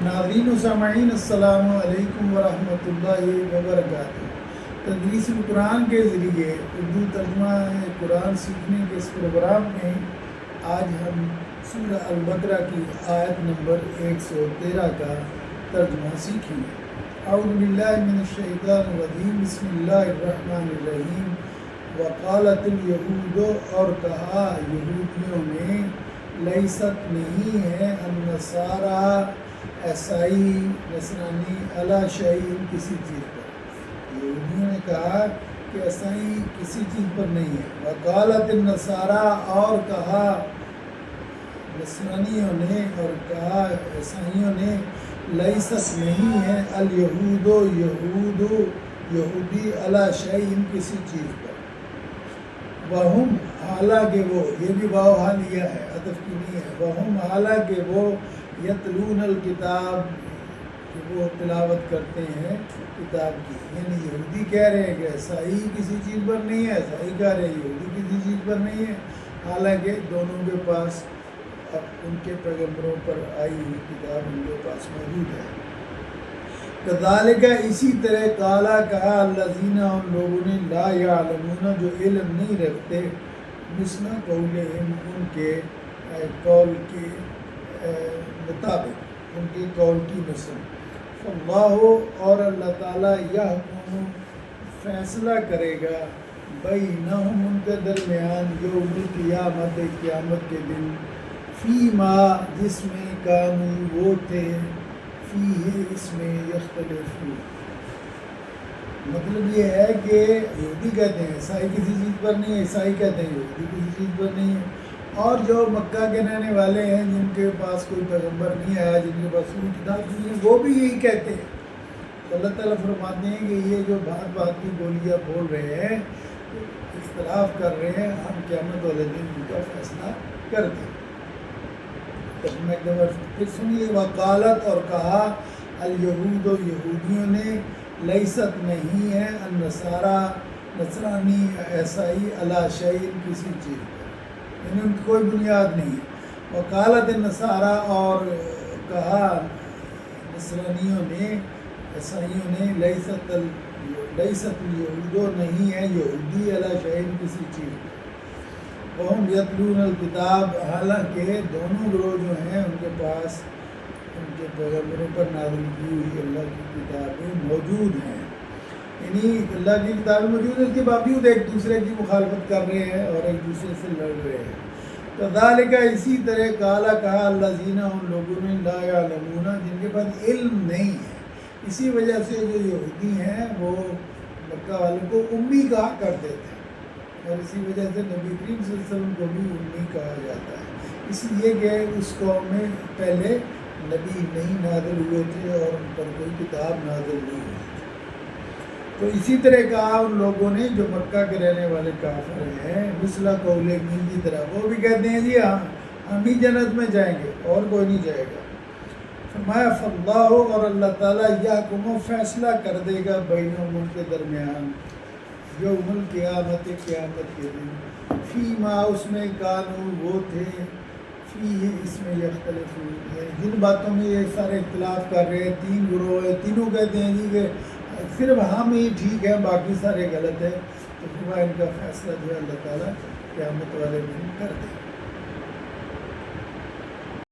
ناظرین و سامعین السلام علیکم ورحمۃ اللہ وبرکاتہ۔ تدریس القرآن کے ذریعے اردو ترجمہ قرآن سیکھنے کے اس پروگرام میں آج ہم سورہ البقرہ کی آیت نمبر 113 کا ترجمہ سیکھیں گے۔ اعوذ باللہ من الشیطان الرجیم، بسم اللہ الرحمن الرحیم۔ وقالت الیہود، اور کہا یہودیوں نے، لیست نہیں ہے، النصارى عیسائی نصرانی، علی شیء کسی چیز پر۔ یہودیوں نے کہا کہ عیسائی کسی چیز پر نہیں ہے۔ وقالت النصارى، اور کہا نصرانیوں نے اور کہا عیسائیوں نے، لیست نہیں ہے، الیہود یہودی، علی شیء کسی چیز پر۔ وہم، حالانکہ وہ، یہ بھی واو حالیہ ہے، عطف کی نہیں ہے۔ وہم، حالانکہ وہ، یتلون الکتاب، کہ وہ تلاوت کرتے ہیں کتاب کی۔ یعنی یہودی کہہ رہے ہیں کہ عیسائی کسی چیز پر نہیں ہے، عیسائی کہہ رہے ہیں یہودی کسی چیز پر نہیں ہے، حالانکہ دونوں کے پاس ان کے پیغمبروں پر آئی ہوئی کتاب ان کے پاس موجود ہے۔ کذالک، اسی طرح، قالا کہا، الذین، ان لوگوں نے، لا یعلمون، جو علم نہیں رکھتے، مثل قولہم، ان کے قول کے مطابق، ان کے قول کی مثل۔ فاللہ، اور اللہ تعالیٰ، یحکم، فیصلہ کرے گا، بینہم، ان کے درمیان، یوم القیامت، قیامت کے دن، فیما، جس میں، کانوا، وہ تھے، فیہ، اس میں، یختلفون۔ مطلب یہ ہے کہ یہودی کہتے ہیں عیسائی کسی چیز پر نہیں ہے، عیسائی کہتے ہیں یہودی کسی چیز پر نہیں ہے، اور جو مکہ کے رہنے والے ہیں، جن کے پاس کوئی پیغمبر نہیں آیا، جن کے پاس کوئی کتاب نہیں ہے، وہ بھی یہی کہتے ہیں۔ تو اللہ تعالیٰ فرماتے ہیں کہ یہ جو بات بات کی گولیاں بول رہے ہیں، اختلاف کر رہے ہیں، ہم قیامت والے دن ان کا فیصلہ کر دیں۔ ترجمہ ایک دفعہ پھر سنیے۔ وقالت، اور کہا، الیہود، یہودیوں نے، لیست نہیں ہے، النصارى نصرانی، عیسائی، علی شیء کسی چیز پر، یعنی ان کی کوئی بنیاد نہیں ہے۔ وقالت النصارى، اور کہا نصرانیوں نے، عیسائیوں نے، لیست الیہود، نہیں ہے یہودی، علی شیء کسی چیز پر۔ وہم یتلون الکتاب، حالانکہ دونوں گروہ جو ہیں ان کے پاس ان کے پیغمبروں پر نازل کی ہوئی اللہ کی کتابیں موجود ہیں، یعنی اللہ کی کتابیں موجود ہیں، اس کے باوجود ایک دوسرے کی مخالفت کر رہے ہیں اور ایک دوسرے سے لڑ رہے ہیں۔ کذالک، اسی طرح، قالا کہا، الذین، ان لوگوں نے، لا یعلمون، جن کے پاس علم نہیں ہے۔ اسی وجہ سے جو یہودی ہیں وہ مکہ والوں کو امی کہا کرتے تھے، اور اسی وجہ سے نبی کریم صلی اللہ علیہ وسلم کو بھی امی کہا جاتا ہے، اس لیے کہ اس قوم میں پہلے نبی نہیں نازل ہوئے تھے اور ان پر کوئی کتاب نازل نہیں ہوئی تھی۔ تو اسی طرح کہا ان لوگوں نے جو مکہ کے رہنے والے کافر ہیں، مثل قولہم کی طرح، وہ بھی کہتے ہیں جی ہاں ہم ہی جنت میں جائیں گے اور کوئی نہیں جائے گا۔ فرمایا، فاللہ، اور اللہ تعالیٰ، یحکم، فیصلہ کر دے گا، بینہم، ان کے درمیان، یوم القیامت، قیامت کے دن، فیما، اس میں، کانوا، وہ تھے، فیہ، اس میں، یختلفون، جن باتوں میں یہ سارے اختلاف کر رہے ہیں، تین گروہ ہیں، تینوں کہتے ہیں جی کہ صرف ہم ہی ٹھیک ہیں، باقی سارے غلط ہیں، تو پھر ان کا فیصلہ جو ہے اللہ تعالیٰ قیامت والے دن کر دے گا۔